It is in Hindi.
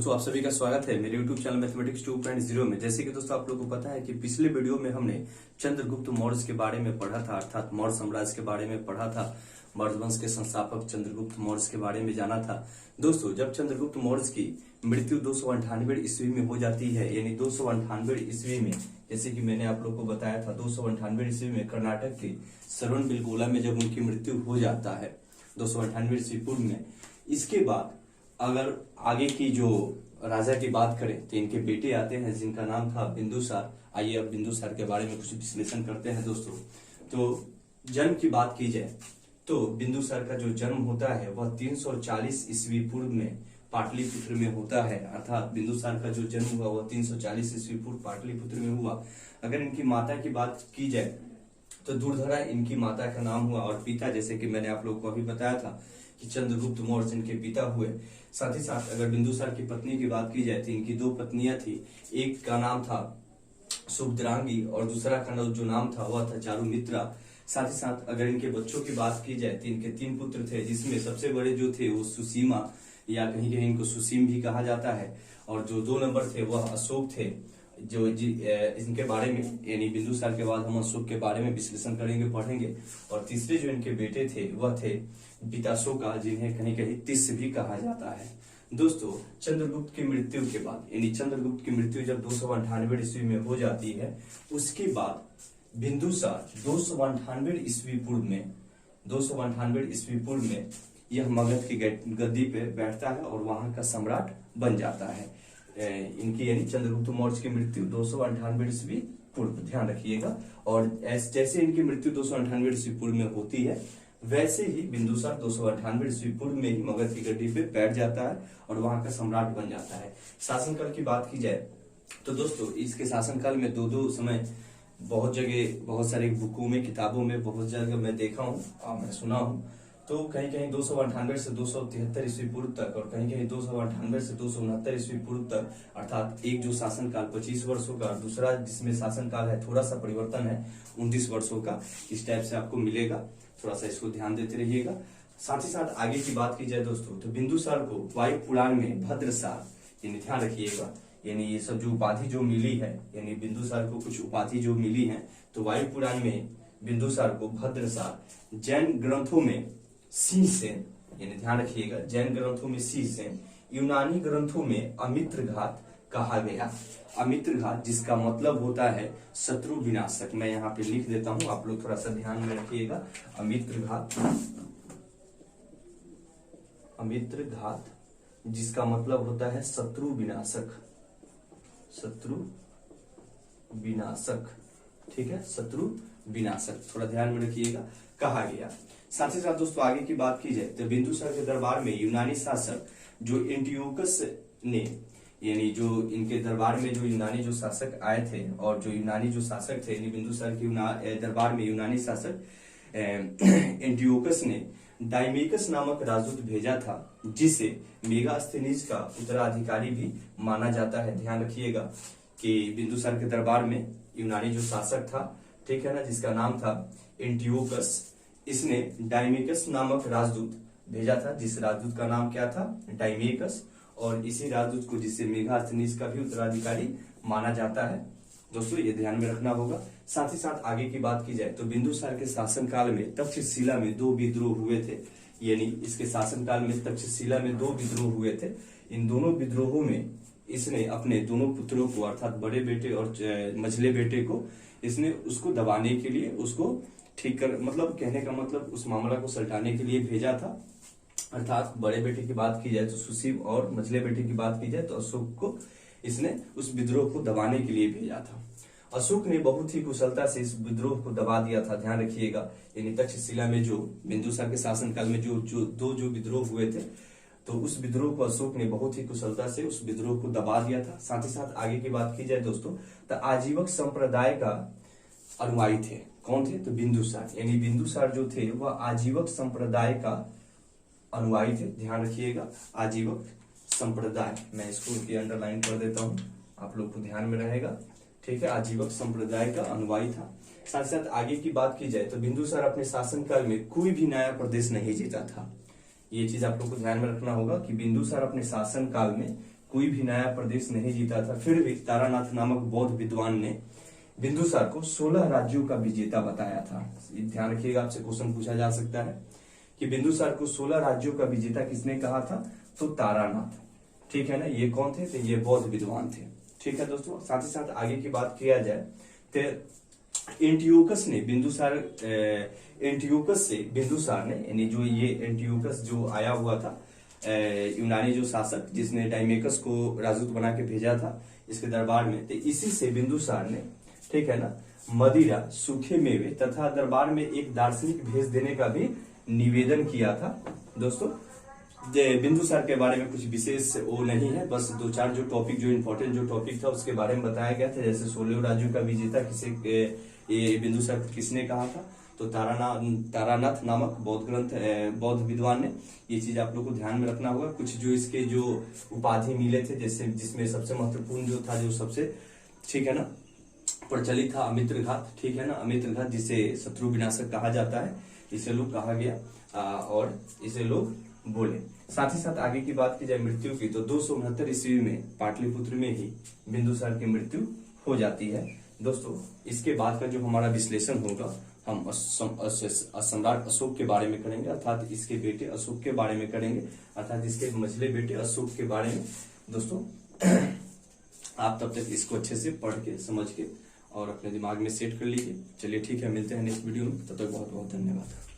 दोस्तों आप सभी का स्वागत है मेरे YouTube चैनल मैथमेटिक्स 2.0 में। जैसे कि दोस्तों आप लोगों को पता है कि पिछले वीडियो में हमने चंद्रगुप्त मौर्य के बारे में पढ़ा था, अर्थात मौर्य साम्राज्य के बारे में पढ़ा था। मौर्य वंश के संस्थापक चंद्रगुप्त मौर्य के बारे में जाना था। दोस्तों जब चंद्रगुप्त मौर्य की मृत्यु 298 ईस्वी में हो जाती है, यानी 298 ईस्वी में, जैसे कि मैंने आप लोग को बताया था, 298 ईस्वी में कर्नाटक के श्रवणबेलगोला में जब उनकी मृत्यु हो जाता है 298 ईस्वी पूर्व में। इसके बाद अगर आगे की जो राजा की बात करें तो इनके बेटे आते हैं जिनका नाम था बिंदुसार। आइए अब बिंदुसार के बारे में कुछ विश्लेषण करते हैं दोस्तों। तो जन्म की बात की जाए तो बिंदुसार का जो जन्म होता है वह 340 ईस्वी पूर्व में पाटलिपुत्र में होता है, अर्थात बिंदुसार का जो जन्म हुआ वह 340 ईस्वी पूर्व पाटलिपुत्र में हुआ। अगर इनकी माता की बात की जाए तो दुर्धरा इनकी माता का नाम हुआ, और पिता जैसे कि मैंने आप लोग को अभी बताया था कि चंद्रगुप्त मौर्य इनके पिता हुए। साथ ही साथ अगर बिंदुसार की पत्नी की बात की जाए तो इनकी दो पत्नियां थी, एक का नाम था सुभद्रांगी और दूसरा का जो नाम था वह था चारुमित्रा। साथ ही साथ अगर इनके बच्चों की बात की जाए तो इनके 3 पुत्र थे, जिसमें सबसे बड़े जो थे वो सुसीमा या कहीं कहीं इनको सुसीम भी कहा जाता है, और जो 2 नंबर थे वह अशोक थे। जो इनके बारे में यानी बिंदुसार के बाद हम अशोक के बारे में विश्लेषण करेंगे, पढ़ेंगे। और तीसरे जो इनके बेटे थे वह थे पिताशोका, जिन्हें कहीं कहीं तिस भी कहा जाता है। दोस्तों चंद्रगुप्त की मृत्यु के बाद यानी चंद्रगुप्त की मृत्यु जब 298 ईस्वी में हो जाती है, उसके बाद बिंदुसार 298 ईस्वी पूर्व में यह मगध की गद्दी पे बैठता है और वहां का सम्राट बन जाता है। इनकी यानी चंद्रगुप्त मौर्य की मृत्यु 298 ईस्वी पूर्व, ध्यान रखिएगा। और जैसे इनकी मृत्यु 298 ईस्वी पूर्व में होती है, वैसे ही बिंदुसार 298 ईस्वी पूर्व में ही मगध की गद्दी पे बैठ जाता है और वहां का सम्राट बन जाता है। शासनकाल की बात की जाए तो दोस्तों इसके शासनकाल में दो समय बहुत जगह, बहुत सारे बुकों में, किताबों में, बहुत जगह मैं देखा हूँ और मैं सुना हूँ, तो कहीं कहीं 298 से 273 ईस्वी पूर्व तक और कहीं कहीं 298 से 269 ईस्वी पूर्व तक, अर्थात एक जो शासनकाल 25 वर्षों का, दूसरा जिसमें शासनकाल है थोड़ा सा परिवर्तन है 29 वर्षों का, इस टाइप से आपको मिलेगा। थोड़ा सा इसको ध्यान देते रहिएगा। साथ ही साथ आगे की बात की जाए दोस्तों तो बिंदुसार को वायु पुराण में भद्रसार, यानी ध्यान रखिएगा, यानी ये सब जो उपाधि जो मिली है, यानी बिंदुसार को कुछ उपाधि जो मिली है, तो वायु पुराण में बिंदुसार को भद्रसार, जैन ग्रंथों में सिंहसेन, यानी ध्यान रखिएगा, जैन ग्रंथों में सिंहसेन, यूनानी ग्रंथों में अमित्रघात कहा गया। अमित्रघात जिसका मतलब होता है शत्रु विनाशक। मैं यहाँ पे लिख देता हूं, आप लोग थोड़ा सा ध्यान में रखिएगा। अमित्रघात, अमित्रघात जिसका मतलब होता है शत्रु विनाशक, शत्रु विनाशक, ठीक है, शत्रु विनाशक, थोड़ा ध्यान में रखिएगा, कहा गया। साथ ही साथ दोस्तों आगे की बात की जाए तो बिंदुसार के दरबार में यूनानी शासक जो एंटियोकस ने, यानी जो इनके दरबार में जो यूनानी जो शासक आए थे, और जो यूनानी जो शासक थे, यानी बिंदुसार के दरबार में यूनानी शासक एंटियोकस ने डायमेकस नामक राजदूत भेजा था, जिसे मेगास्थनीज का उत्तराधिकारी भी माना जाता है। ध्यान रखिएगा कि बिंदुसार के दरबार में यूनानी जो शासक था, ठीक है ना, जिसका नाम था एंटियोकस, इसने डायमेकस नामक राजदूत भेजा था, जिस राजदूत का नाम क्या था, डायमेकस, और इसी राजदूत को जिसे मेगास्थनीज का भी उत्तराधिकारी माना जाता है। दोस्तों ये ध्यान में रखना होगा। साथ ही साथ आगे की बात की जाए तो बिंदुसार के शासनकाल में तक्षशिला में 2 विद्रोह हुए थे, यानी इसके शासनकाल में तक्षशिला में 2 विद्रोह हुए थे। इन दोनों विद्रोहों में इसने अपने दोनों पुत्रों को, अर्थात बड़े बेटे और मझले बेटे को, इसने उसको दबाने के लिए, उसको ठीक कर, मतलब कहने का मतलब उस मामला को सल्टाने के लिए भेजा था। अर्थात बड़े बेटे की बात की जाए तो सुसीम, और मझले बेटे की बात की जाए तो अशोक को इसने उस विद्रोह को दबाने के लिए भेजा था। अशोक ने बहुत ही कुशलता से इस विद्रोह को दबा दिया था। ध्यान रखिएगा, यानी तक्षशिला में जो बिंदुसार के शासनकाल में जो विद्रोह हुए थे, तो उस विद्रोह को अशोक ने बहुत ही कुशलता से उस विद्रोह को दबा दिया था। साथ ही साथ आगे की बात की जाए दोस्तों तो आजीवक संप्रदाय का अनुयायी थे। कौन थे? तो बिंदुसार, यानी बिंदुसार जो थे वह आजीवक संप्रदाय का अनुयायी थे। ध्यान रखिएगा, आजीवक संप्रदाय, मैं इसको की अंडरलाइन कर देता हूं, आप लोग को ध्यान में रहेगा, ठीक है, आजीवक संप्रदाय का अनुयायी था। साथ साथ आगे की बात की जाए तो बिंदुसार अपने शासनकाल में कोई भी नया प्रदेश नहीं जीता था। ये चीज आप लोग को ध्यान में रखना होगा कि बिंदुसार अपने शासन काल में कोई भी नया प्रदेश नहीं जीता था, फिर भी तारानाथ नामक बौद्ध विद्वान ने बिंदुसार को 16 राज्यों का विजेता बताया था। ध्यान रखिएगा, आपसे क्वेश्चन पूछा जा सकता है कि बिंदुसार को 16 राज्यों का विजेता किसने कहा था, तो तारानाथ। ठीक है ना, ये कौन थे, तो ये बौद्ध विद्वान थे। ठीक है दोस्तों, साथ ही साथ आगे की बात किया जाए तो एंटियोकस ने बिंदुसार ने यानी जो ये एंटियोकस जो आया हुआ था यूनानी जो शासक जिसने डाइमेकस को राजदूत बना के भेजा था इसके दरबार में, तो इसी से बिंदुसार ने, ठीक है ना, मदिरा, सूखे मेवे तथा दरबार में एक दार्शनिक भेज देने का भी निवेदन किया था। दोस्तों बिंदुसार के बारे में कुछ विशेष वो नहीं है, बस दो चार जो टॉपिक, जो इम्पोर्टेंट जो टॉपिक था उसके बारे में बताया गया था। जैसे 16 राज्यों का विजेता ये बिंदुसार किसने कहा था, तो तारानाथ नामक बौद्ध विद्वान ने। ये चीज आप लोग को ध्यान में रखना होगा। कुछ जो इसके जो उपाधि मिले थे, जैसे जिसमें सबसे महत्वपूर्ण जो था, जो सबसे, ठीक है ना, प्रचलित था अमित्र घात। ठीक है ना, अमित्र घात जिसे शत्रु विनाशक कहा जाता है, इसे लोग कहा गया और इसे लोग बोले। साथ ही साथ आगे की बात की जाए मृत्यु की, तो 269 ईस्वी में पाटलिपुत्र में ही बिंदुसार की मृत्यु हो जाती है। दोस्तों इसके बाद का जो हमारा विश्लेषण होगा, हम सम्राट अशोक के बारे में करेंगे, अर्थात इसके बेटे अशोक के बारे में करेंगे, अर्थात इसके मझले बेटे अशोक के बारे में। दोस्तों आप तब तक इसको अच्छे से पढ़ के, समझ के और अपने दिमाग में सेट कर लीजिए। चलिए ठीक है, मिलते हैं नेक्स्ट वीडियो में, तब तक बहुत बहुत धन्यवाद।